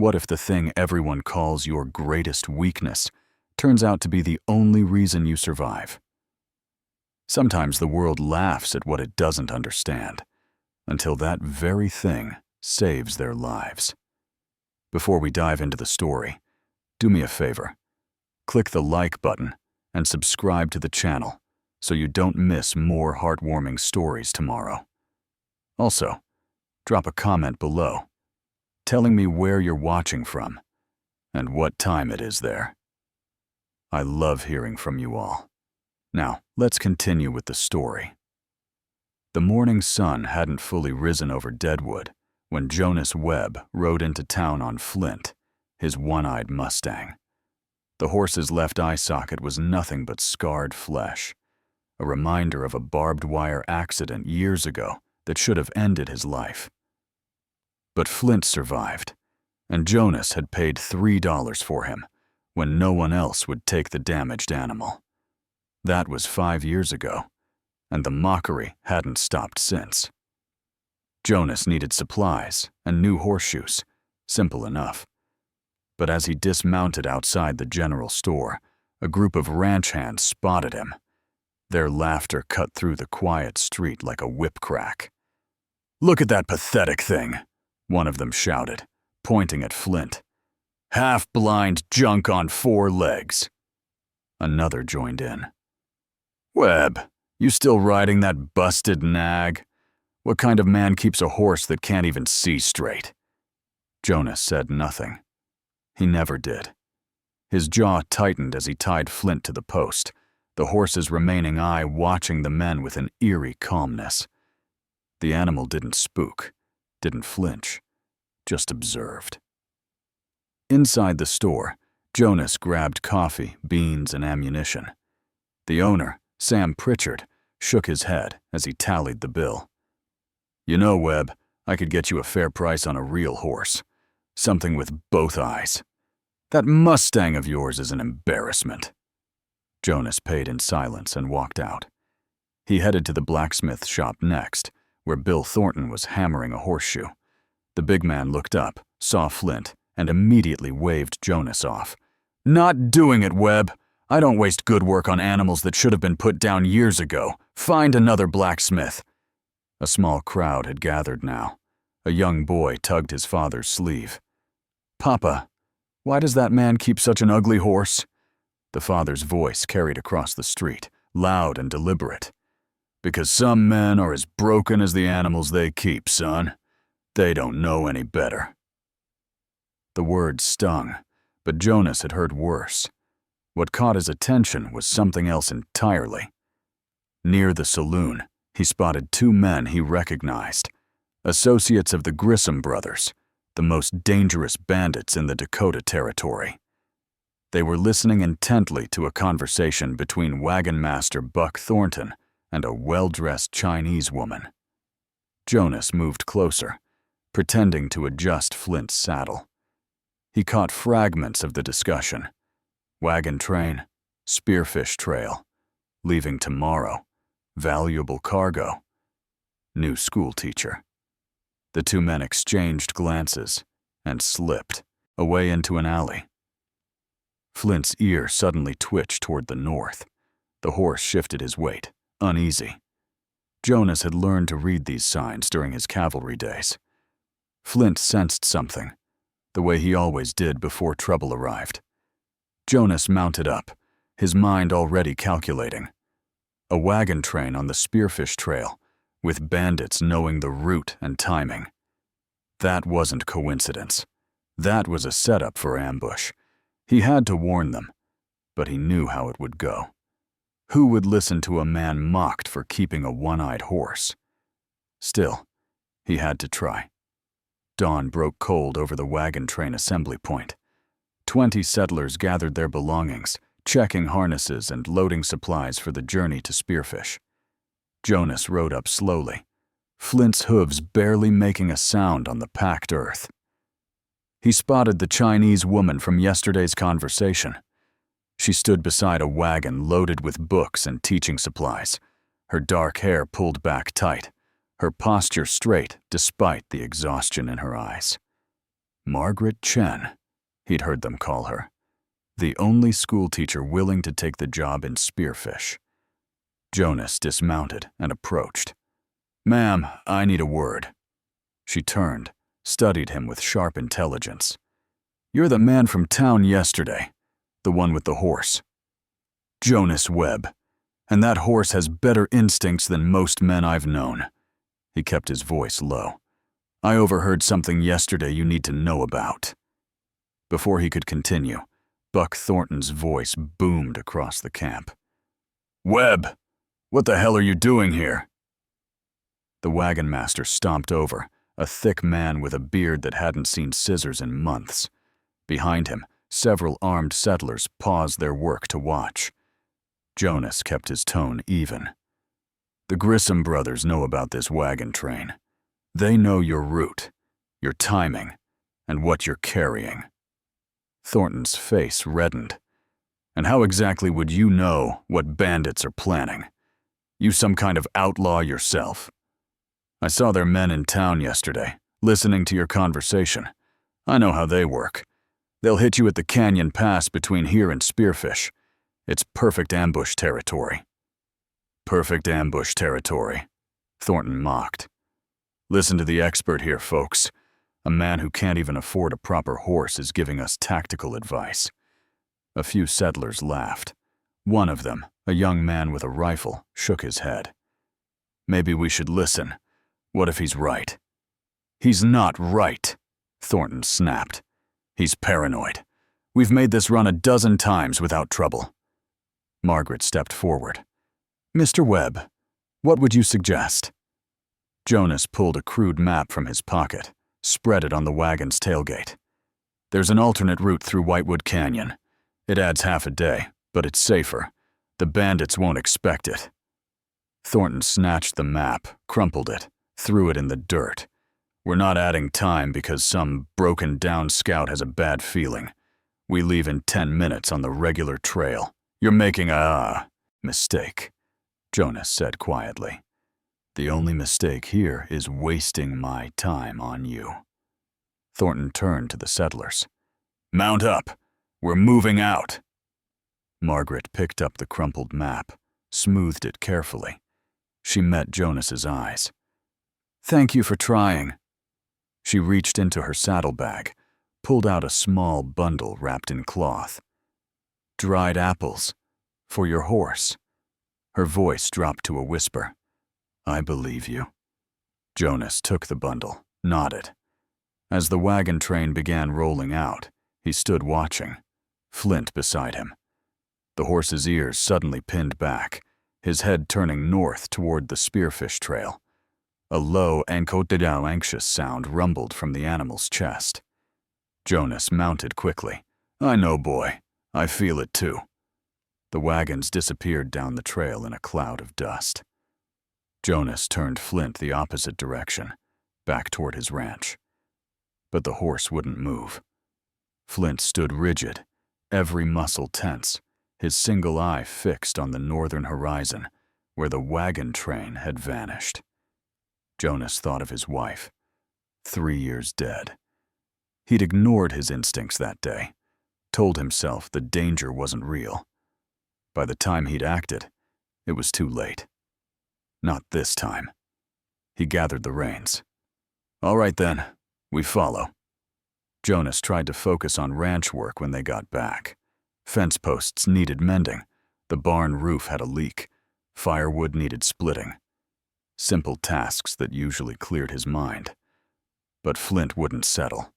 What if the thing everyone calls your greatest weakness turns out to be the only reason you survive? Sometimes the world laughs at what it doesn't understand, until that very thing saves their lives. Before we dive into the story, do me a favor. Click the like button and subscribe to the channel so you don't miss more heartwarming stories tomorrow. Also, drop a comment below, telling me where you're watching from and what time it is there. I love hearing from you all. Now, let's continue with the story. The morning sun hadn't fully risen over Deadwood when Jonas Webb rode into town on Flint, his one-eyed Mustang. The horse's left eye socket was nothing but scarred flesh, a reminder of a barbed wire accident years ago that should have ended his life. But Flint survived, and Jonas had paid $3 for him when no one else would take the damaged animal. That was 5 years ago, and the mockery hadn't stopped since. Jonas needed supplies and new horseshoes, simple enough. But as he dismounted outside the general store, a group of ranch hands spotted him. Their laughter cut through the quiet street like a whip crack. "Look at that pathetic thing," one of them shouted, pointing at Flint. "Half-blind junk on 4 legs." Another joined in. "Webb, you still riding that busted nag? What kind of man keeps a horse that can't even see straight?" Jonas said nothing. He never did. His jaw tightened as he tied Flint to the post, the horse's remaining eye watching the men with an eerie calmness. The animal didn't spook, didn't flinch, just observed. Inside the store, Jonas grabbed coffee, beans, and ammunition. The owner, Sam Pritchard, shook his head as he tallied the bill. "You know, Webb, I could get you a fair price on a real horse. Something with both eyes. That Mustang of yours is an embarrassment." Jonas paid in silence and walked out. He headed to the blacksmith shop next, where Bill Thornton was hammering a horseshoe. The big man looked up, saw Flint, and immediately waved Jonas off. "Not doing it, Webb. I don't waste good work on animals that should have been put down years ago. Find another blacksmith." A small crowd had gathered now. A young boy tugged his father's sleeve. "Papa, why does that man keep such an ugly horse?" The father's voice carried across the street, loud and deliberate. "Because some men are as broken as the animals they keep, son. They don't know any better." The words stung, but Jonas had heard worse. What caught his attention was something else entirely. Near the saloon, he spotted 2 men he recognized, associates of the Grissom brothers, the most dangerous bandits in the Dakota Territory. They were listening intently to a conversation between wagon master Buck Thornton and a well-dressed Chinese woman. Jonas moved closer, pretending to adjust Flint's saddle. He caught fragments of the discussion. Wagon train, spearfish trail, leaving tomorrow, valuable cargo, new school teacher. The 2 men exchanged glances and slipped away into an alley. Flint's ear suddenly twitched toward the north. The horse shifted his weight, uneasy. Jonas had learned to read these signs during his cavalry days. Flint sensed something, the way he always did before trouble arrived. Jonas mounted up, his mind already calculating. A wagon train on the spearfish trail, with bandits knowing the route and timing. That wasn't coincidence. That was a setup for ambush. He had to warn them, but he knew how it would go. Who would listen to a man mocked for keeping a one-eyed horse? Still, he had to try. Dawn broke cold over the wagon train assembly point. 20 settlers gathered their belongings, checking harnesses and loading supplies for the journey to Spearfish. Jonas rode up slowly, Flint's hooves barely making a sound on the packed earth. He spotted the Chinese woman from yesterday's conversation. She stood beside a wagon loaded with books and teaching supplies, her dark hair pulled back tight, her posture straight despite the exhaustion in her eyes. Margaret Chen, he'd heard them call her. The only schoolteacher willing to take the job in Spearfish. Jonas dismounted and approached. "Ma'am, I need a word." She turned, studied him with sharp intelligence. "You're the man from town yesterday, the one with the horse." "Jonas Webb. And that horse has better instincts than most men I've known." He kept his voice low. "I overheard something yesterday you need to know about." Before he could continue, Buck Thornton's voice boomed across the camp. "Webb, what the hell are you doing here?" The wagon master stomped over, a thick man with a beard that hadn't seen scissors in months. Behind him, several armed settlers paused their work to watch. Jonas kept his tone even. "The Grissom brothers know about this wagon train. They know your route, your timing, and what you're carrying." Thornton's face reddened. "And how exactly would you know what bandits are planning? You some kind of outlaw yourself?" "I saw their men in town yesterday, listening to your conversation. I know how they work. They'll hit you at the canyon pass between here and Spearfish. It's perfect ambush territory." "Perfect ambush territory," Thornton mocked. "Listen to the expert here, folks. A man who can't even afford a proper horse is giving us tactical advice." A few settlers laughed. One of them, a young man with a rifle, shook his head. "Maybe we should listen. What if he's right?" "He's not right," Thornton snapped. "He's paranoid. We've made this run a dozen times without trouble." Margaret stepped forward. "Mr. Webb, what would you suggest?" Jonas pulled a crude map from his pocket, spread it on the wagon's tailgate. "There's an alternate route through Whitewood Canyon. It adds half a day, but it's safer. The bandits won't expect it." Thornton snatched the map, crumpled it, threw it in the dirt. "We're not adding time because some broken-down scout has a bad feeling. We leave in 10 minutes on the regular trail. You're making a mistake," Jonas said quietly. "The only mistake here is wasting my time on you." Thornton turned to the settlers. "Mount up. We're moving out." Margaret picked up the crumpled map, smoothed it carefully. She met Jonas's eyes. "Thank you for trying." She reached into her saddlebag, pulled out a small bundle wrapped in cloth. "Dried apples. For your horse." Her voice dropped to a whisper. "I believe you." Jonas took the bundle, nodded. As the wagon train began rolling out, he stood watching, Flint beside him. The horse's ears suddenly pinned back, his head turning north toward the Spearfish Trail. A low, anxious sound rumbled from the animal's chest. Jonas mounted quickly. "I know, boy. I feel it too." The wagons disappeared down the trail in a cloud of dust. Jonas turned Flint the opposite direction, back toward his ranch. But the horse wouldn't move. Flint stood rigid, every muscle tense, his single eye fixed on the northern horizon, where the wagon train had vanished. Jonas thought of his wife, 3 years dead. He'd ignored his instincts that day, told himself the danger wasn't real. By the time he'd acted, it was too late. Not this time. He gathered the reins. "All right then, we follow." Jonas tried to focus on ranch work when they got back. Fence posts needed mending, the barn roof had a leak, firewood needed splitting. Simple tasks that usually cleared his mind. But Flint wouldn't settle.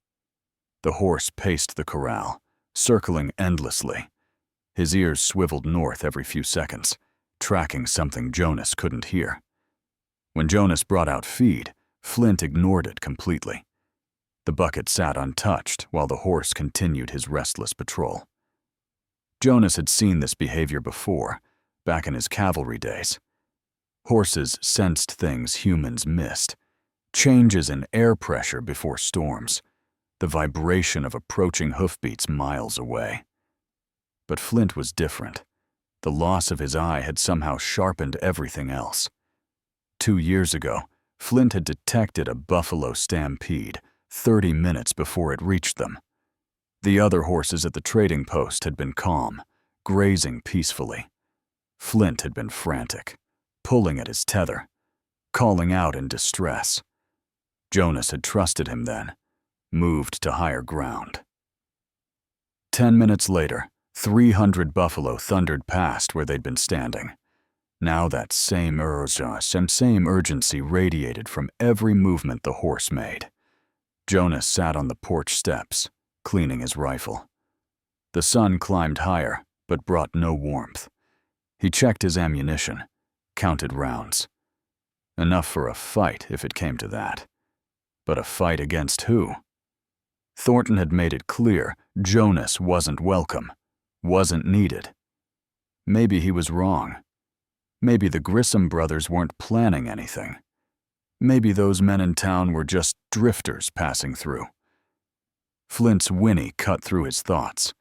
The horse paced the corral, circling endlessly. His ears swiveled north every few seconds, tracking something Jonas couldn't hear. When Jonas brought out feed, Flint ignored it completely. The bucket sat untouched while the horse continued his restless patrol. Jonas had seen this behavior before, back in his cavalry days. Horses sensed things humans missed. Changes in air pressure before storms. The vibration of approaching hoofbeats miles away. But Flint was different. The loss of his eye had somehow sharpened everything else. 2 years ago, Flint had detected a buffalo stampede, 30 minutes before it reached them. The other horses at the trading post had been calm, grazing peacefully. Flint had been frantic, pulling at his tether, calling out in distress. Jonas had trusted him then, moved to higher ground. 10 minutes later, 300 buffalo thundered past where they'd been standing. Now that same urgency radiated from every movement the horse made. Jonas sat on the porch steps, cleaning his rifle. The sun climbed higher, but brought no warmth. He checked his ammunition, counted rounds. Enough for a fight if it came to that. But a fight against who? Thornton had made it clear Jonas wasn't welcome, wasn't needed. Maybe he was wrong. Maybe the Grissom brothers weren't planning anything. Maybe those men in town were just drifters passing through. Flint's whinny cut through his thoughts.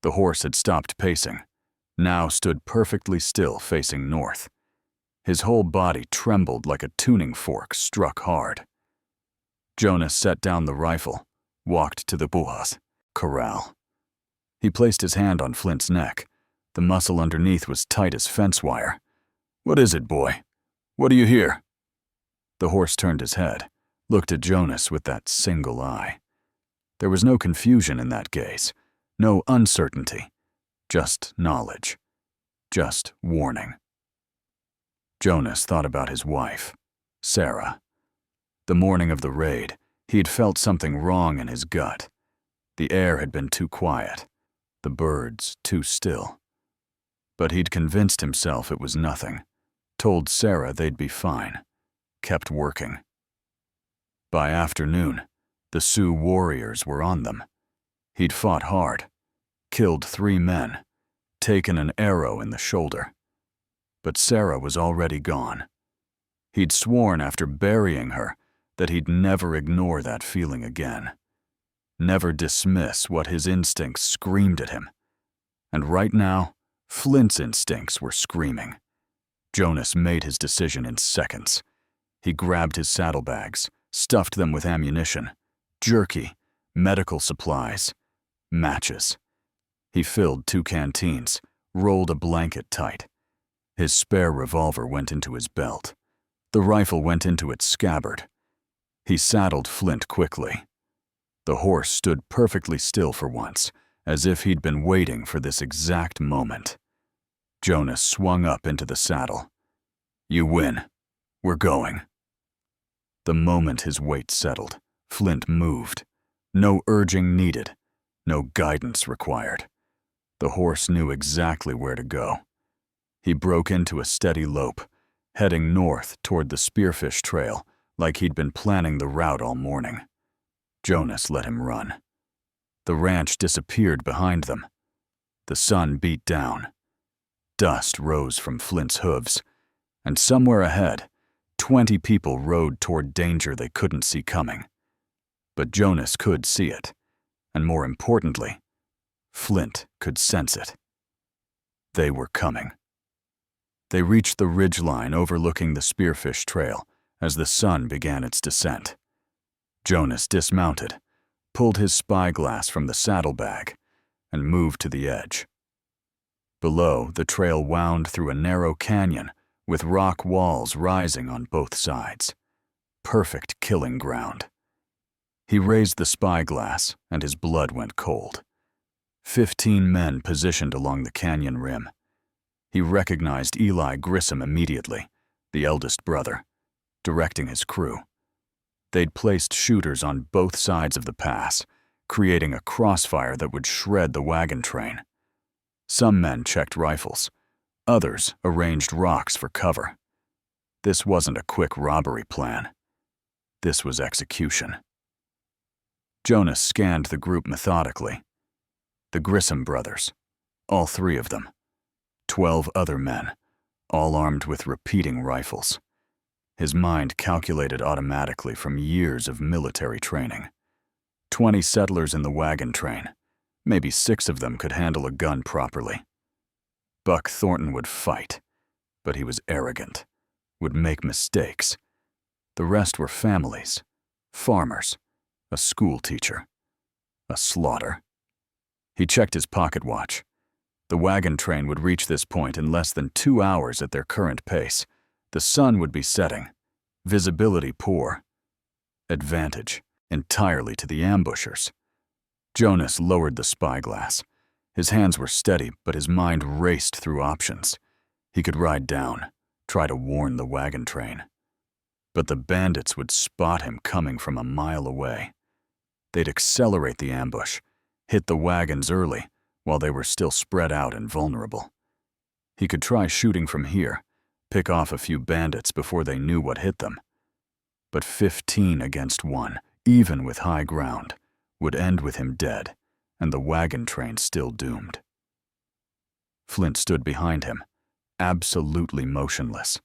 The horse had stopped pacing, now stood perfectly still facing north. His whole body trembled like a tuning fork struck hard. Jonas set down the rifle, walked to the buhas corral. He placed his hand on Flint's neck. The muscle underneath was tight as fence wire. "What is it, boy? What do you hear?" The horse turned his head, looked at Jonas with that single eye. There was no confusion in that gaze, no uncertainty, just knowledge, just warning. Jonas thought about his wife, Sarah. The morning of the raid, he'd felt something wrong in his gut. The air had been too quiet, the birds too still. But he'd convinced himself it was nothing, told Sarah they'd be fine, kept working. By afternoon, the Sioux warriors were on them. He'd fought hard, killed 3 men, taken an arrow in the shoulder. But Sarah was already gone. He'd sworn after burying her that he'd never ignore that feeling again, never dismiss what his instincts screamed at him. And right now, Flint's instincts were screaming. Jonas made his decision in seconds. He grabbed his saddlebags, stuffed them with ammunition, jerky, medical supplies, matches. He filled 2 canteens, rolled a blanket tight. His spare revolver went into his belt. The rifle went into its scabbard. He saddled Flint quickly. The horse stood perfectly still for once, as if he'd been waiting for this exact moment. Jonas swung up into the saddle. "You win. We're going." The moment his weight settled, Flint moved. No urging needed, no guidance required. The horse knew exactly where to go. He broke into a steady lope, heading north toward the Spearfish Trail like he'd been planning the route all morning. Jonas let him run. The ranch disappeared behind them. The sun beat down. Dust rose from Flint's hooves, and somewhere ahead, 20 people rode toward danger they couldn't see coming. But Jonas could see it, and more importantly, Flint could sense it. They were coming. They reached the ridgeline overlooking the Spearfish Trail as the sun began its descent. Jonas dismounted, pulled his spyglass from the saddlebag, and moved to the edge. Below, the trail wound through a narrow canyon with rock walls rising on both sides. Perfect killing ground. He raised the spyglass, and his blood went cold. 15 men positioned along the canyon rim. He recognized Eli Grissom immediately, the eldest brother, directing his crew. They'd placed shooters on both sides of the pass, creating a crossfire that would shred the wagon train. Some men checked rifles. Others arranged rocks for cover. This wasn't a quick robbery plan. This was execution. Jonas scanned the group methodically. The Grissom brothers, all 3 of them. 12 other men, all armed with repeating rifles. His mind calculated automatically from years of military training. 20 settlers in the wagon train. Maybe 6 of them could handle a gun properly. Buck Thornton would fight, but he was arrogant, would make mistakes. The rest were families, farmers, A school teacher. A slaughter. He checked his pocket watch. The wagon train would reach this point in less than 2 hours at their current pace. The sun would be setting. Visibility poor. Advantage entirely to the ambushers. Jonas lowered the spyglass. His hands were steady, but his mind raced through options. He could ride down, try to warn the wagon train. But the bandits would spot him coming from a mile away. They'd accelerate the ambush, hit the wagons early while they were still spread out and vulnerable. He could try shooting from here, pick off a few bandits before they knew what hit them. But 15 against 1, even with high ground, would end with him dead, and the wagon train still doomed. Flint stood behind him, absolutely motionless.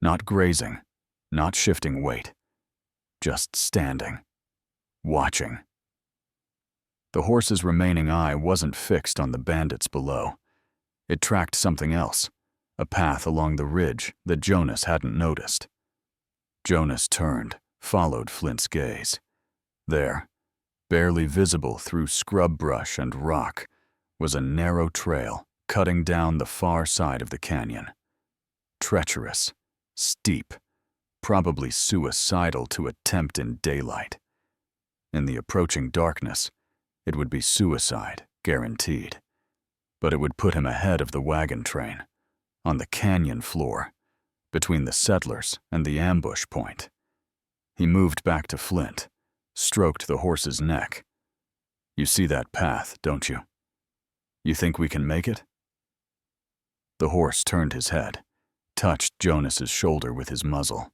Not grazing, not shifting weight, just standing, watching. The horse's remaining eye wasn't fixed on the bandits below. It tracked something else, a path along the ridge that Jonas hadn't noticed. Jonas turned, followed Flint's gaze. There, barely visible through scrub brush and rock, was a narrow trail cutting down the far side of the canyon. Treacherous, steep, probably suicidal to attempt in daylight. In the approaching darkness, it would be suicide, guaranteed. But it would put him ahead of the wagon train, on the canyon floor, between the settlers and the ambush point. He moved back to Flint, stroked the horse's neck. "You see that path, don't you? You think we can make it?" The horse turned his head, touched Jonas's shoulder with his muzzle,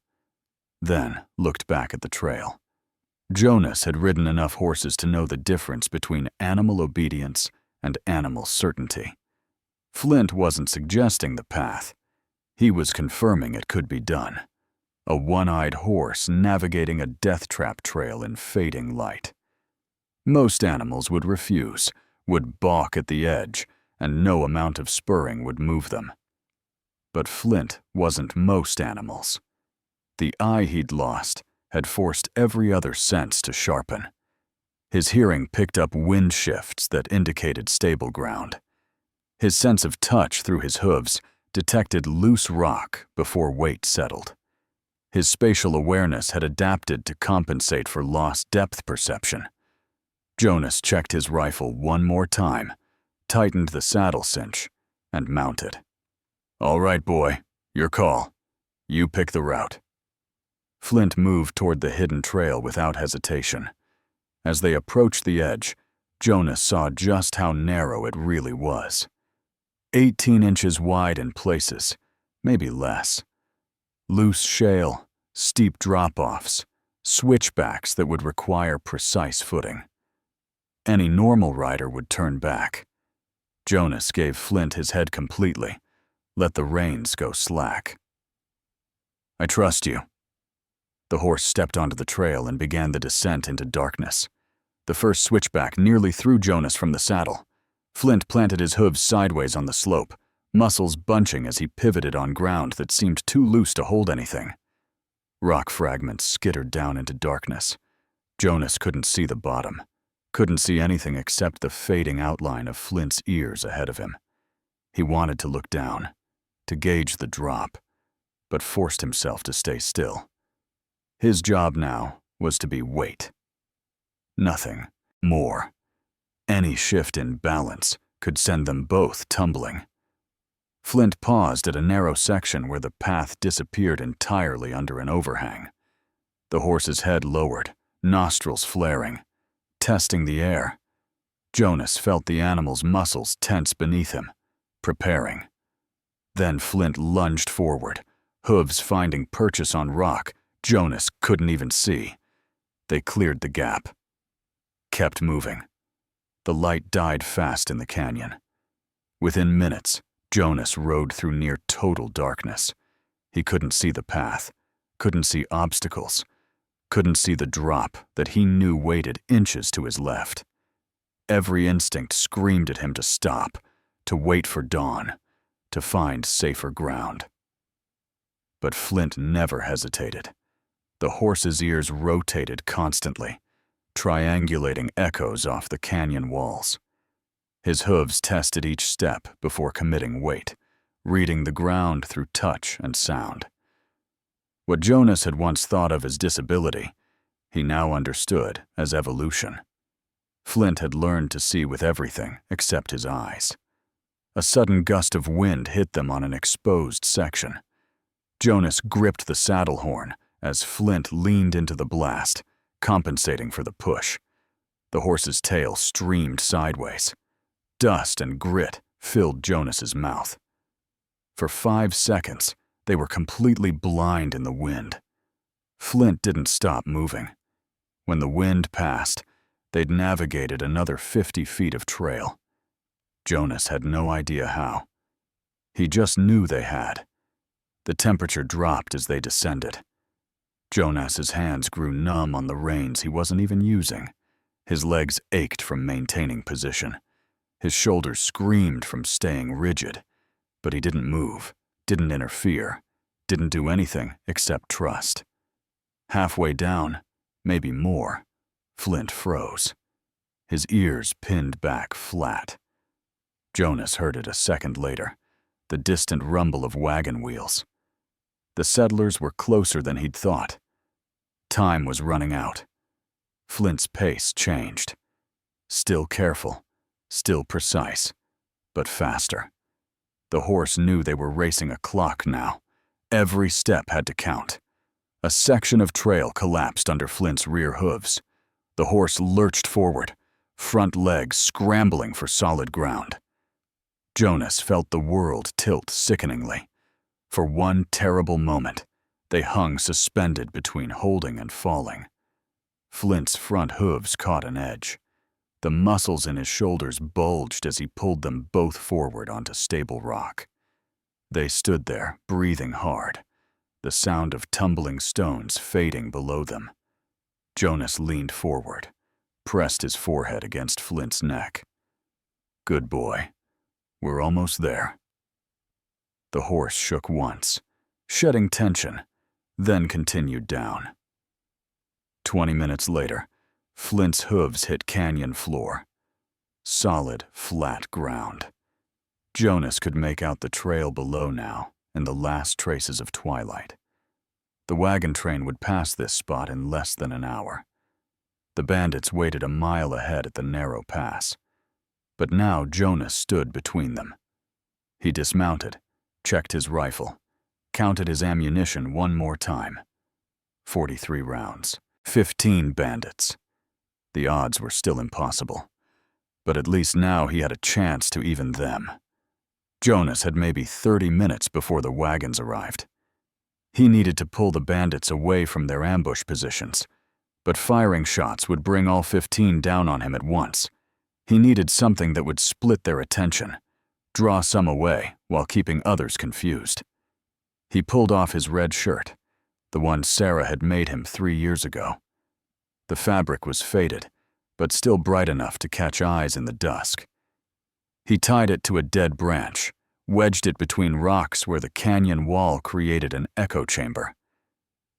then looked back at the trail. Jonas had ridden enough horses to know the difference between animal obedience and animal certainty. Flint wasn't suggesting the path. He was confirming it could be done. A one-eyed horse navigating a death trap trail in fading light. Most animals would refuse, would balk at the edge, and no amount of spurring would move them. But Flint wasn't most animals. The eye he'd lost had forced every other sense to sharpen. His hearing picked up wind shifts that indicated stable ground. His sense of touch through his hooves detected loose rock before weight settled. His spatial awareness had adapted to compensate for lost depth perception. Jonas checked his rifle one more time, tightened the saddle cinch, and mounted. "All right, boy, your call. You pick the route." Flint moved toward the hidden trail without hesitation. As they approached the edge, Jonas saw just how narrow it really was. 18 inches wide in places, maybe less. Loose shale, steep drop-offs, switchbacks that would require precise footing. Any normal rider would turn back. Jonas gave Flint his head completely, let the reins go slack. "I trust you." The horse stepped onto the trail and began the descent into darkness. The first switchback nearly threw Jonas from the saddle. Flint planted his hooves sideways on the slope, muscles bunching as he pivoted on ground that seemed too loose to hold anything. Rock fragments skittered down into darkness. Jonas couldn't see the bottom, couldn't see anything except the fading outline of Flint's ears ahead of him. He wanted to look down, to gauge the drop, but forced himself to stay still. His job now was to be weight. Nothing more. Any shift in balance could send them both tumbling. Flint paused at a narrow section where the path disappeared entirely under an overhang. The horse's head lowered, nostrils flaring, testing the air. Jonas felt the animal's muscles tense beneath him, preparing. Then Flint lunged forward, hooves finding purchase on rock Jonas couldn't even see. They cleared the gap. Kept moving. The light died fast in the canyon. Within minutes, Jonas rode through near total darkness. He couldn't see the path, couldn't see obstacles, couldn't see the drop that he knew waited inches to his left. Every instinct screamed at him to stop, to wait for dawn, to find safer ground. But Flint never hesitated. The horse's ears rotated constantly, triangulating echoes off the canyon walls. His hooves tested each step before committing weight, reading the ground through touch and sound. What Jonas had once thought of as disability, he now understood as evolution. Flint had learned to see with everything except his eyes. A sudden gust of wind hit them on an exposed section. Jonas gripped the saddle horn as Flint leaned into the blast, compensating for the push. The horse's tail streamed sideways. Dust and grit filled Jonas's mouth. For 5 seconds, they were completely blind in the wind. Flint didn't stop moving. When the wind passed, they'd navigated another 50 feet of trail. Jonas had no idea how. He just knew they had. The temperature dropped as they descended. Jonas's hands grew numb on the reins he wasn't even using. His legs ached from maintaining position. His shoulders screamed from staying rigid. But he didn't move, didn't interfere, didn't do anything except trust. Halfway down, maybe more, Flint froze. His ears pinned back flat. Jonas heard it a second later, the distant rumble of wagon wheels. The settlers were closer than he'd thought. Time was running out. Flint's pace changed. Still careful, still precise, but faster. The horse knew they were racing a clock now. Every step had to count. A section of trail collapsed under Flint's rear hooves. The horse lurched forward, front legs scrambling for solid ground. Jonas felt the world tilt sickeningly. For one terrible moment, they hung suspended between holding and falling. Flint's front hooves caught an edge. The muscles in his shoulders bulged as he pulled them both forward onto stable rock. They stood there, breathing hard, the sound of tumbling stones fading below them. Jonas leaned forward, pressed his forehead against Flint's neck. "Good boy. We're almost there." The horse shook once, shedding tension, then continued down. 20 minutes later, Flint's hooves hit canyon floor. Solid, flat ground. Jonas could make out the trail below now in the last traces of twilight. The wagon train would pass this spot in less than an hour. The bandits waited a mile ahead at the narrow pass. But now Jonas stood between them. He dismounted, checked his rifle, counted his ammunition one more time. 43 rounds, 15 bandits. The odds were still impossible, but at least now he had a chance to even them. Jonas had maybe 30 minutes before the wagons arrived. He needed to pull the bandits away from their ambush positions, but firing shots would bring all 15 down on him at once. He needed something that would split their attention, draw some away while keeping others confused. He pulled off his red shirt, the one Sarah had made him 3 years ago. The fabric was faded, but still bright enough to catch eyes in the dusk. He tied it to a dead branch, wedged it between rocks where the canyon wall created an echo chamber.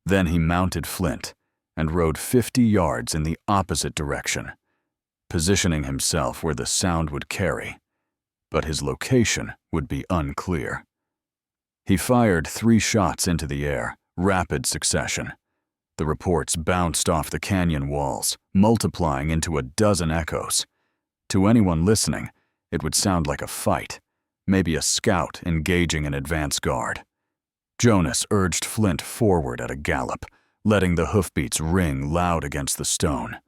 Then he mounted Flint and rode 50 yards in the opposite direction, positioning himself where the sound would carry, but his location would be unclear. He fired 3 shots into the air, rapid succession. The reports bounced off the canyon walls, multiplying into a dozen echoes. To anyone listening, it would sound like a fight, maybe a scout engaging an advance guard. Jonas urged Flint forward at a gallop, letting the hoofbeats ring loud against the stone.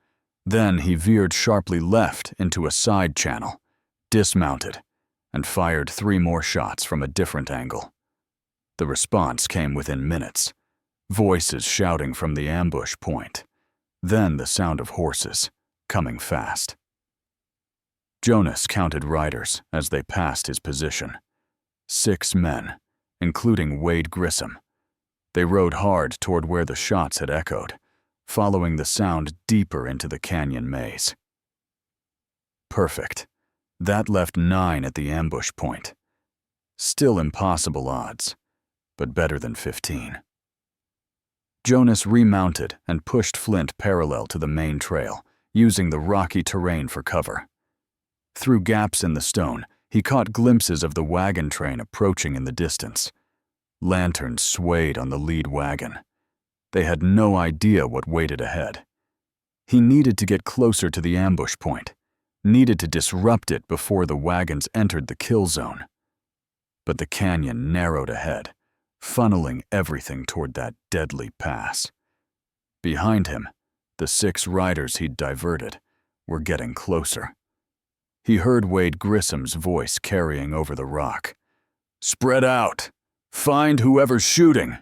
Then he veered sharply left into a side channel, dismounted, and fired 3 more shots from a different angle. The response came within minutes. Voices shouting from the ambush point. Then the sound of horses, coming fast. Jonas counted riders as they passed his position. 6 men, including Wade Grissom. They rode hard toward where the shots had echoed, following the sound deeper into the canyon maze. Perfect. That left 9 at the ambush point. Still impossible odds, but better than 15. Jonas remounted and pushed Flint parallel to the main trail, using the rocky terrain for cover. Through gaps in the stone, he caught glimpses of the wagon train approaching in the distance. Lanterns swayed on the lead wagon. They had no idea what waited ahead. He needed to get closer to the ambush point, needed to disrupt it before the wagons entered the kill zone. But the canyon narrowed ahead, funneling everything toward that deadly pass. Behind him, the 6 riders he'd diverted were getting closer. He heard Wade Grissom's voice carrying over the rock. "Spread out! Find whoever's shooting!"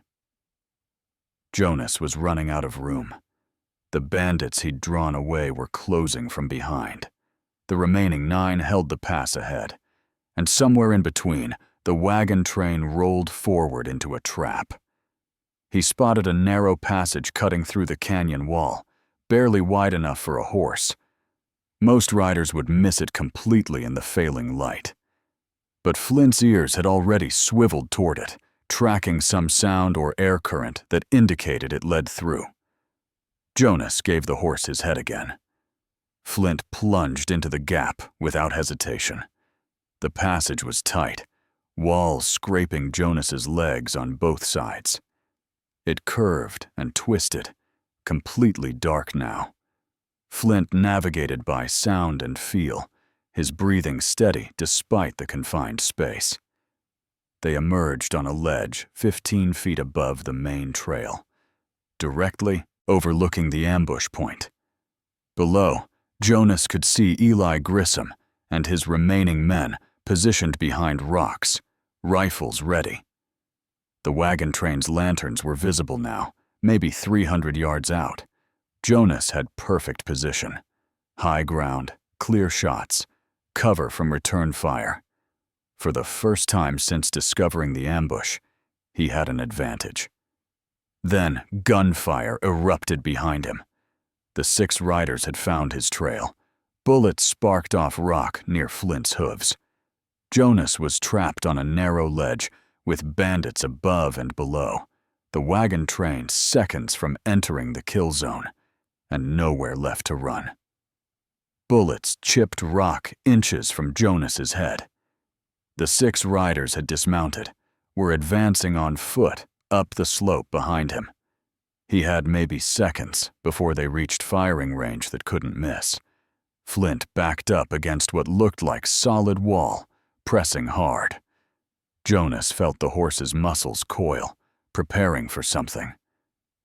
Jonas was running out of room. The bandits he'd drawn away were closing from behind. The remaining 9 held the pass ahead, and somewhere in between, the wagon train rolled forward into a trap. He spotted a narrow passage cutting through the canyon wall, barely wide enough for a horse. Most riders would miss it completely in the failing light. But Flint's ears had already swiveled toward it, tracking some sound or air current that indicated it led through. Jonas gave the horse his head again. Flint plunged into the gap without hesitation. The passage was tight, walls scraping Jonas's legs on both sides. It curved and twisted, completely dark now. Flint navigated by sound and feel, his breathing steady despite the confined space. They emerged on a ledge 15 feet above the main trail, directly overlooking the ambush point. Below, Jonas could see Eli Grissom and his remaining men positioned behind rocks, rifles ready. The wagon train's lanterns were visible now, maybe 300 yards out. Jonas had perfect position. High ground, clear shots, cover from return fire. For the first time since discovering the ambush, he had an advantage. Then gunfire erupted behind him. The 6 riders had found his trail. Bullets sparked off rock near Flint's hooves. Jonas was trapped on a narrow ledge with bandits above and below, the wagon train seconds from entering the kill zone, and nowhere left to run. Bullets chipped rock inches from Jonas's head. The 6 riders had dismounted, were advancing on foot up the slope behind him. He had maybe seconds before they reached firing range that couldn't miss. Flint backed up against what looked like solid wall, pressing hard. Jonas felt the horse's muscles coil, preparing for something.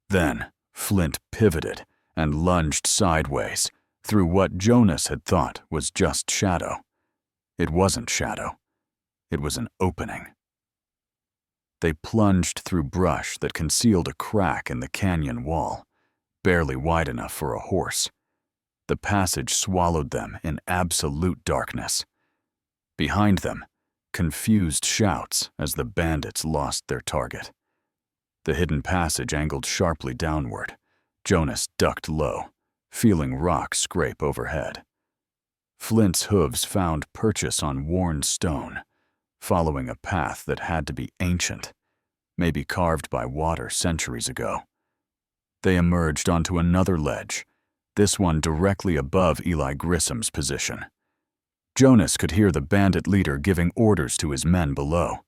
Then Flint pivoted and lunged sideways through what Jonas had thought was just shadow. It wasn't shadow. It was an opening. They plunged through brush that concealed a crack in the canyon wall, barely wide enough for a horse. The passage swallowed them in absolute darkness. Behind them, confused shouts as the bandits lost their target. The hidden passage angled sharply downward. Jonas ducked low, feeling rock scrape overhead. Flint's hooves found purchase on worn stone, following a path that had to be ancient, maybe carved by water centuries ago. They emerged onto another ledge, this one directly above Eli Grissom's position. Jonas could hear the bandit leader giving orders to his men below.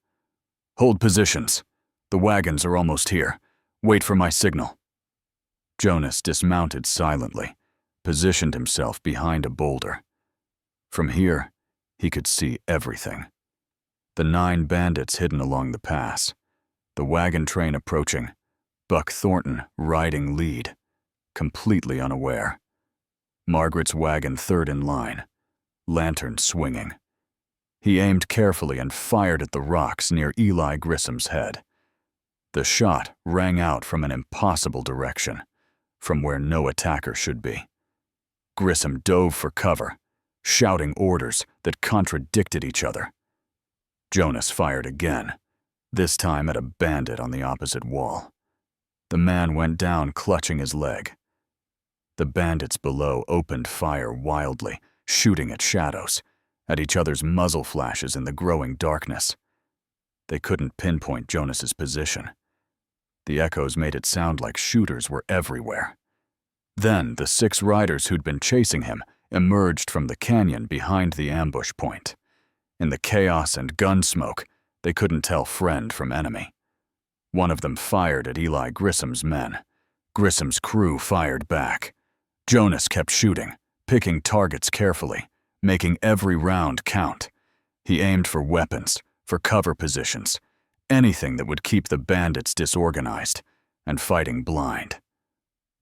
"Hold positions. The wagons are almost here. Wait for my signal." Jonas dismounted silently, positioned himself behind a boulder. From here, he could see everything. The 9 bandits hidden along the pass, the wagon train approaching, Buck Thornton riding lead, completely unaware. Margaret's wagon third in line, lantern swinging. He aimed carefully and fired at the rocks near Eli Grissom's head. The shot rang out from an impossible direction, from where no attacker should be. Grissom dove for cover, shouting orders that contradicted each other. Jonas fired again, this time at a bandit on the opposite wall. The man went down clutching his leg. The bandits below opened fire wildly, shooting at shadows, at each other's muzzle flashes in the growing darkness. They couldn't pinpoint Jonas's position. The echoes made it sound like shooters were everywhere. Then the 6 riders who'd been chasing him emerged from the canyon behind the ambush point. In the chaos and gun smoke, they couldn't tell friend from enemy. One of them fired at Eli Grissom's men. Grissom's crew fired back. Jonas kept shooting, picking targets carefully, making every round count. He aimed for weapons, for cover positions, anything that would keep the bandits disorganized and fighting blind.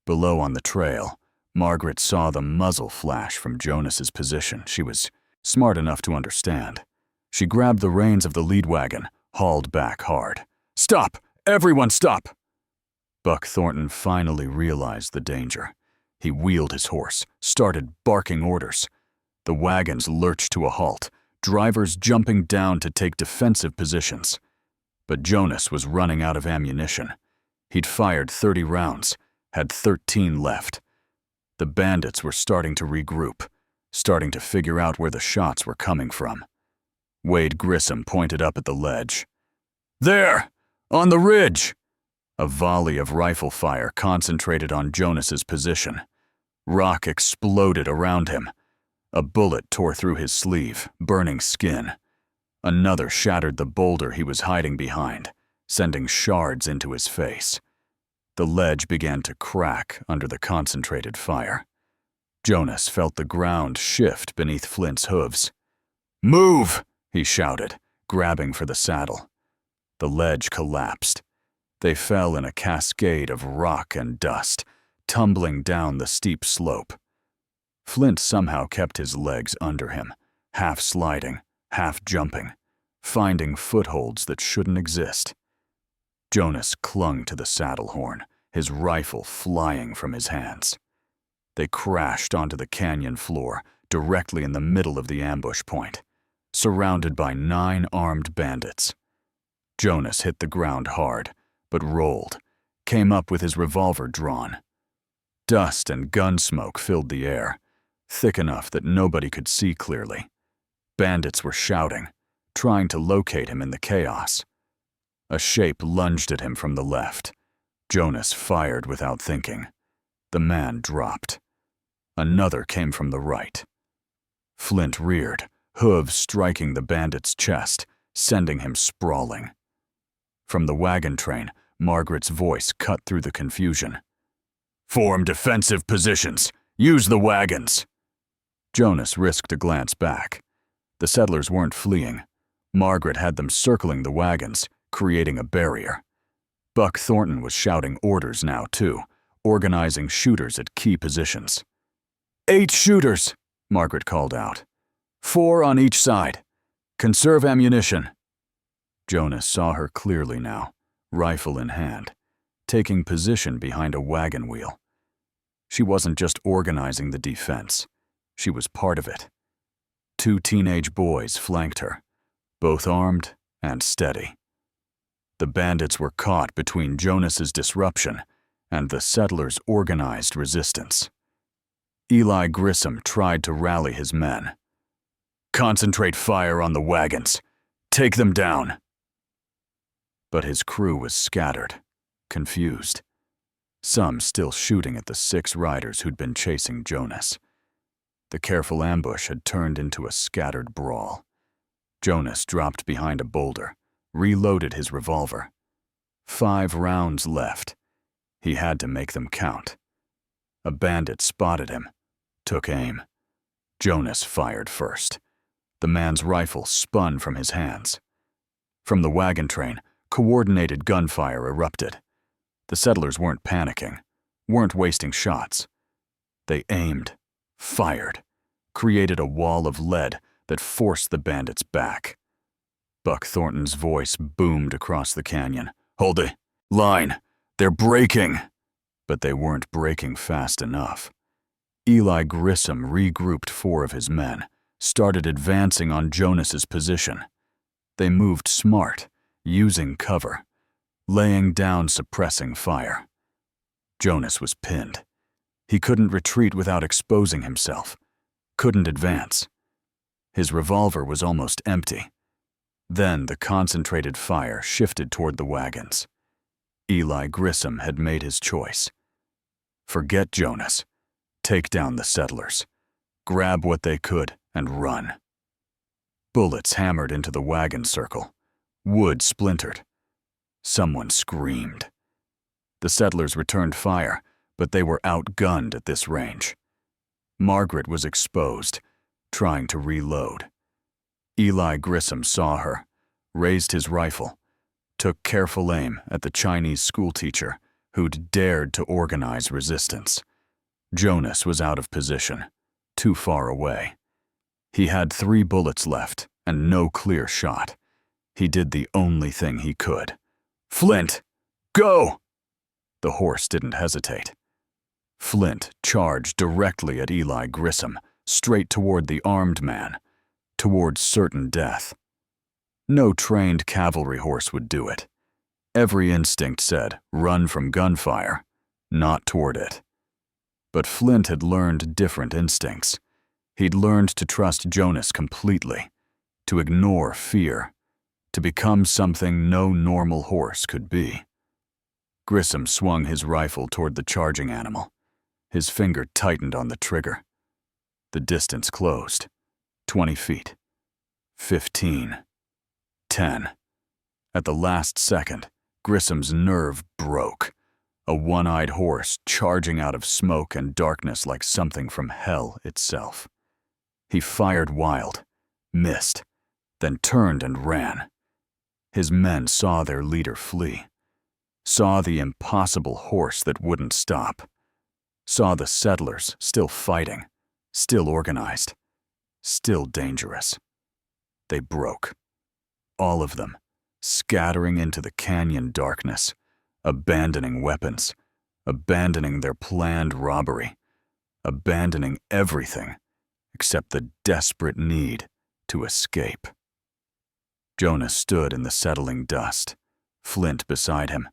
Below on the trail, Margaret saw the muzzle flash from Jonas's position. She was smart enough to understand. She grabbed the reins of the lead wagon, hauled back hard. "Stop! Everyone stop!" Buck Thornton finally realized the danger. He wheeled his horse, started barking orders. The wagons lurched to a halt, drivers jumping down to take defensive positions. But Jonas was running out of ammunition. He'd fired 30 rounds, had 13 left. The bandits were starting to regroup, starting to figure out where the shots were coming from. Wade Grissom pointed up at the ledge. "There! On the ridge!" A volley of rifle fire concentrated on Jonas's position. Rock exploded around him. A bullet tore through his sleeve, burning skin. Another shattered the boulder he was hiding behind, sending shards into his face. The ledge began to crack under the concentrated fire. Jonas felt the ground shift beneath Flint's hooves. "Move!" he shouted, grabbing for the saddle. The ledge collapsed. They fell in a cascade of rock and dust, tumbling down the steep slope. Flint somehow kept his legs under him, half sliding, half jumping, finding footholds that shouldn't exist. Jonas clung to the saddle horn, his rifle flying from his hands. They crashed onto the canyon floor, directly in the middle of the ambush point, surrounded by 9 armed bandits. Jonas hit the ground hard, but rolled, came up with his revolver drawn. Dust and gun smoke filled the air, thick enough that nobody could see clearly. Bandits were shouting, trying to locate him in the chaos. A shape lunged at him from the left. Jonas fired without thinking. The man dropped. Another came from the right. Flint reared, hooves striking the bandit's chest, sending him sprawling. From the wagon train, Margaret's voice cut through the confusion. "Form defensive positions. Use the wagons." Jonas risked a glance back. The settlers weren't fleeing. Margaret had them circling the wagons, creating a barrier. Buck Thornton was shouting orders now, too, organizing shooters at key positions. 8 shooters, Margaret called out. 4 on each side. Conserve ammunition. Jonas saw her clearly now, rifle in hand, taking position behind a wagon wheel. She wasn't just organizing the defense. She was part of it. 2 teenage boys flanked her, both armed and steady. The bandits were caught between Jonas's disruption and the settlers' organized resistance. Eli Grissom tried to rally his men. "Concentrate fire on the wagons. Take them down." But his crew was scattered, confused. Some still shooting at the 6 riders who'd been chasing Jonas. The careful ambush had turned into a scattered brawl. Jonas dropped behind a boulder, reloaded his revolver. 5 rounds left. He had to make them count. A bandit spotted him, took aim. Jonas fired first. The man's rifle spun from his hands. From the wagon train, coordinated gunfire erupted. The settlers weren't panicking, weren't wasting shots. They aimed, fired, created a wall of lead that forced the bandits back. Buck Thornton's voice boomed across the canyon. "Hold the line! They're breaking!" But they weren't breaking fast enough. Eli Grissom regrouped 4 of his men, started advancing on Jonas's position. They moved smart, using cover, laying down suppressing fire. Jonas was pinned. He couldn't retreat without exposing himself, couldn't advance. His revolver was almost empty. Then the concentrated fire shifted toward the wagons. Eli Grissom had made his choice. Forget Jonas. Take down the settlers. Grab what they could and run. Bullets hammered into the wagon circle. Wood splintered. Someone screamed. The settlers returned fire, but they were outgunned at this range. Margaret was exposed, trying to reload. Eli Grissom saw her, raised his rifle, took careful aim at the Chinese schoolteacher who'd dared to organize resistance. Jonas was out of position, too far away. He had 3 bullets left and no clear shot. He did the only thing he could. "Flint, go!" The horse didn't hesitate. Flint charged directly at Eli Grissom, straight toward the armed man, toward certain death. No trained cavalry horse would do it. Every instinct said, run from gunfire, not toward it. But Flint had learned different instincts. He'd learned to trust Jonas completely, to ignore fear, to become something no normal horse could be. Grissom swung his rifle toward the charging animal. His finger tightened on the trigger. The distance closed. 20 feet. 15. 10. At the last second, Grissom's nerve broke. A one-eyed horse charging out of smoke and darkness like something from hell itself. He fired wild, missed, then turned and ran. His men saw their leader flee. Saw the impossible horse that wouldn't stop. Saw the settlers still fighting, still organized, still dangerous. They broke. All of them, scattering into the canyon darkness, abandoning weapons, abandoning their planned robbery, abandoning everything except the desperate need to escape. Jonas stood in the settling dust, Flint beside him,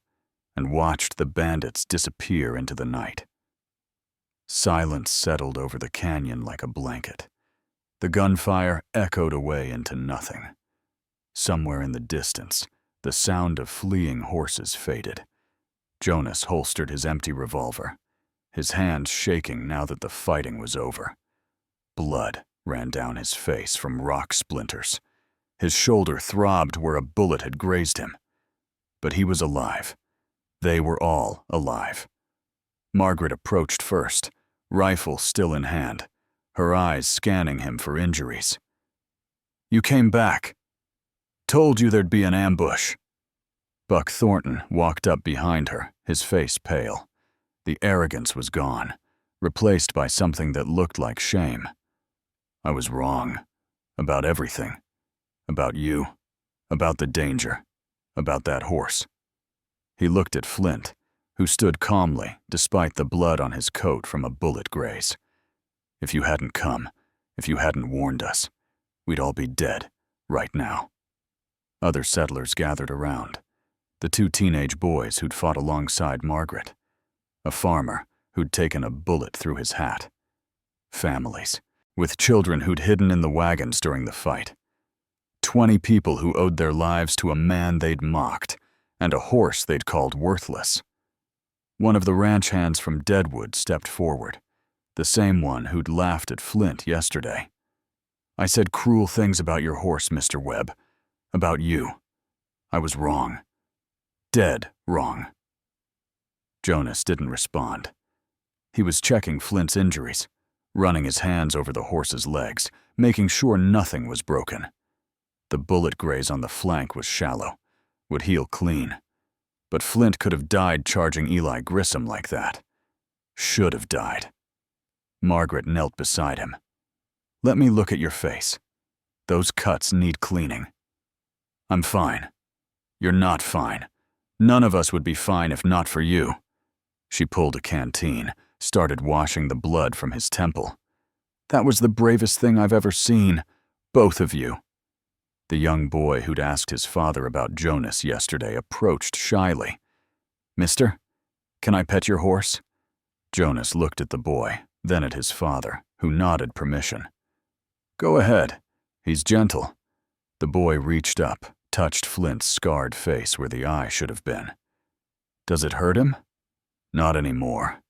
and watched the bandits disappear into the night. Silence settled over the canyon like a blanket. The gunfire echoed away into nothing. Somewhere in the distance, the sound of fleeing horses faded. Jonas holstered his empty revolver, his hands shaking now that the fighting was over. Blood ran down his face from rock splinters. His shoulder throbbed where a bullet had grazed him. But he was alive. They were all alive. Margaret approached first, rifle still in hand, her eyes scanning him for injuries. "You came back. Told you there'd be an ambush." Buck Thornton walked up behind her, his face pale. The arrogance was gone, replaced by something that looked like shame. "I was wrong. About everything. About you. About the danger. About that horse." He looked at Flint, who stood calmly despite the blood on his coat from a bullet graze. "If you hadn't come, if you hadn't warned us, we'd all be dead, right now." Other settlers gathered around. The 2 teenage boys who'd fought alongside Margaret. A farmer who'd taken a bullet through his hat. Families, with children who'd hidden in the wagons during the fight. 20 people who owed their lives to a man they'd mocked, and a horse they'd called worthless. One of the ranch hands from Deadwood stepped forward, the same one who'd laughed at Flint yesterday. "I said cruel things about your horse, Mr. Webb. About you. I was wrong. Dead wrong." Jonas didn't respond. He was checking Flint's injuries, running his hands over the horse's legs, making sure nothing was broken. The bullet graze on the flank was shallow, would heal clean. But Flint could have died charging Eli Grissom like that. Should have died. Margaret knelt beside him. "Let me look at your face. Those cuts need cleaning." "I'm fine." "You're not fine. None of us would be fine if not for you." She pulled a canteen, started washing the blood from his temple. "That was the bravest thing I've ever seen. Both of you." The young boy who'd asked his father about Jonas yesterday approached shyly. "Mister, can I pet your horse?" Jonas looked at the boy, then at his father, who nodded permission. "Go ahead. He's gentle." The boy reached up, touched Flint's scarred face where the eye should have been. "Does it hurt him?" "Not anymore.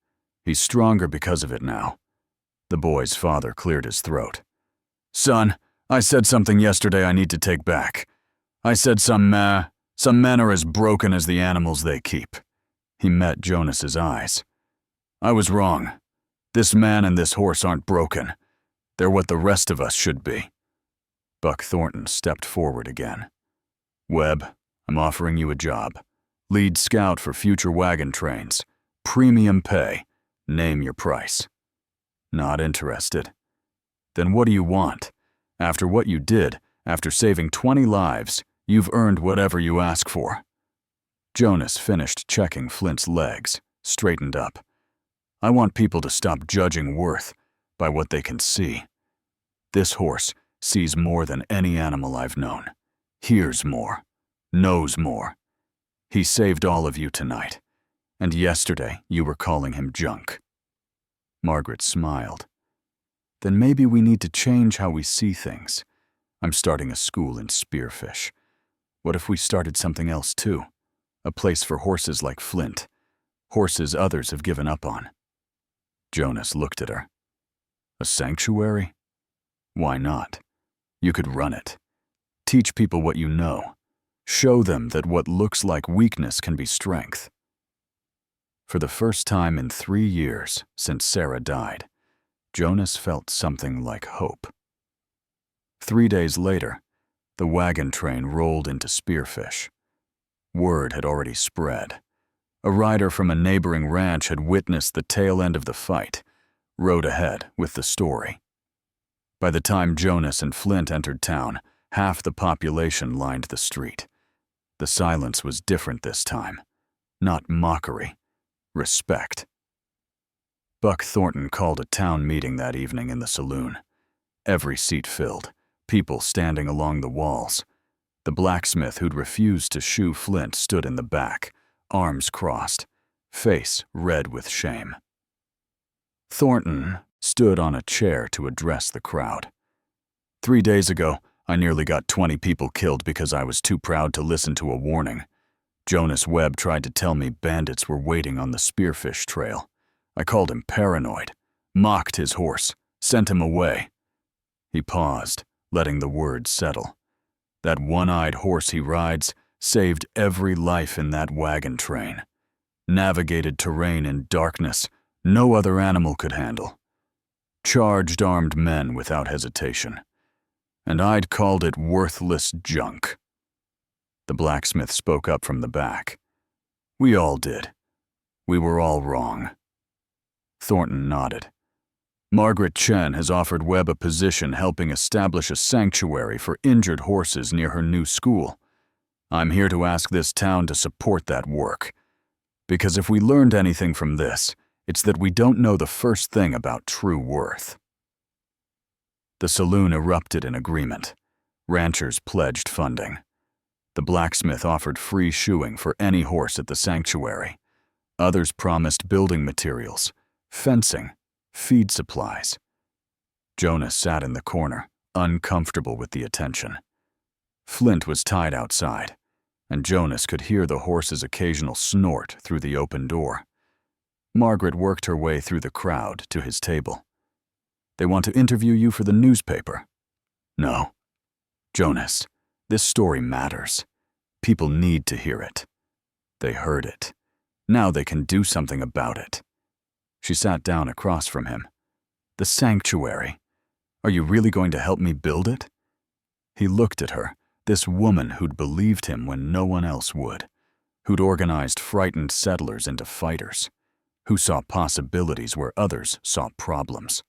He's stronger because of it now. The boy's father cleared his throat. Son, I said something yesterday I need to take back. I said some men are as broken as the animals they keep. He met Jonas's eyes. I was wrong. This man and this horse aren't broken. They're what the rest of us should be. Buck Thornton stepped forward again. Webb, I'm offering you a job. Lead scout for future wagon trains. Premium pay. Name your price. Not interested. Then what do you want? After what you did, after saving 20 lives, you've earned whatever you ask for. Jonas finished checking Flint's legs, straightened up. I want people to stop judging worth by what they can see. This horse sees more than any animal I've known, hears more, knows more. He saved all of you tonight, and yesterday you were calling him junk. Margaret smiled. Then maybe we need to change how we see things. I'm starting a school in spearfish. What if we started something else too? A place for horses like Flint, horses others have given up on. Jonas looked at her. A sanctuary? Why not? You could run it. Teach people what you know. Show them that what looks like weakness can be strength. For the first time in 3 years since Sarah died, Jonas felt something like hope. 3 days later, the wagon train rolled into Spearfish. Word had already spread. A rider from a neighboring ranch had witnessed the tail end of the fight, rode ahead with the story. By the time Jonas and Flint entered town, half the population lined the street. The silence was different this time. Not mockery, respect. Buck Thornton called a town meeting that evening in the saloon. Every seat filled, people standing along the walls. The blacksmith who'd refused to shoe Flint stood in the back, arms crossed, face red with shame. Thornton stood on a chair to address the crowd. 3 days ago, I nearly got 20 people killed because I was too proud to listen to a warning. Jonas Webb tried to tell me bandits were waiting on the Spearfish trail. I called him paranoid, mocked his horse, sent him away. He paused, letting the words settle. That one-eyed horse he rides saved every life in that wagon train. Navigated terrain in darkness no other animal could handle. Charged armed men without hesitation. And I'd called it worthless junk. The blacksmith spoke up from the back. We all did. We were all wrong. Thornton nodded. Margaret Chen has offered Webb a position helping establish a sanctuary for injured horses near her new school. I'm here to ask this town to support that work. Because if we learned anything from this, it's that we don't know the first thing about true worth. The saloon erupted in agreement. Ranchers pledged funding. The blacksmith offered free shoeing for any horse at the sanctuary. Others promised building materials, fencing, feed supplies. Jonas sat in the corner, uncomfortable with the attention. Flint was tied outside, and Jonas could hear the horse's occasional snort through the open door. Margaret worked her way through the crowd to his table. They want to interview you for the newspaper. No. Jonas, this story matters. People need to hear it. They heard it. Now they can do something about it. She sat down across from him. The sanctuary. Are you really going to help me build it? He looked at her, this woman who'd believed him when no one else would, who'd organized frightened settlers into fighters, who saw possibilities where others saw problems.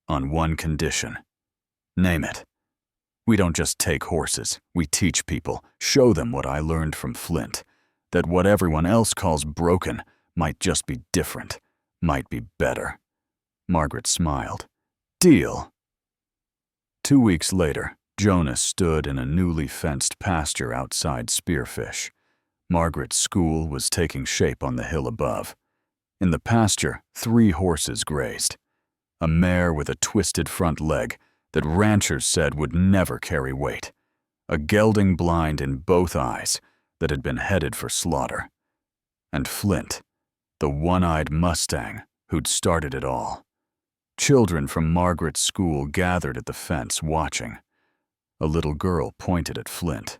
On one condition. Name it. We don't just take horses, we teach people, show them what I learned from Flint, that what everyone else calls broken might just be different, might be better. Margaret smiled. Deal. 2 weeks later, Jonas stood in a newly fenced pasture outside Spearfish. Margaret's school was taking shape on the hill above. In the pasture, 3 horses grazed. A mare with a twisted front leg that ranchers said would never carry weight. A gelding blind in both eyes that had been headed for slaughter. And Flint, the one-eyed Mustang, who'd started it all. Children from Margaret's school gathered at the fence watching. A little girl pointed at Flint.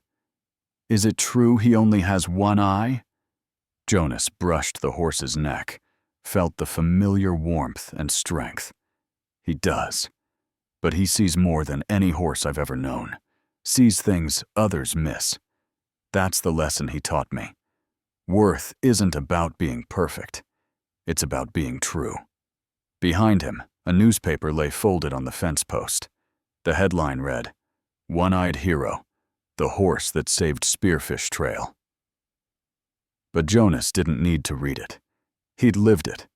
"Is it true he only has one eye?" Jonas brushed the horse's neck, felt the familiar warmth and strength. "He does. But he sees more than any horse I've ever known. Sees things others miss. That's the lesson he taught me. Worth isn't about being perfect. It's about being true." Behind him, a newspaper lay folded on the fence post. The headline read, "One-Eyed Hero, the horse that saved Spearfish Trail." But Jonas didn't need to read it. He'd lived it.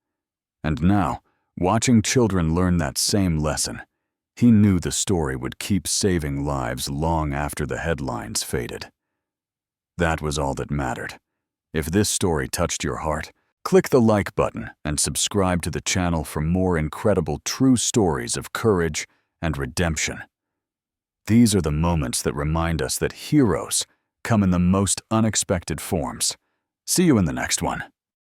And now, watching children learn that same lesson, he knew the story would keep saving lives long after the headlines faded. That was all that mattered. If this story touched your heart, click the like button and subscribe to the channel for more incredible true stories of courage and redemption. These are the moments that remind us that heroes come in the most unexpected forms. See you in the next one.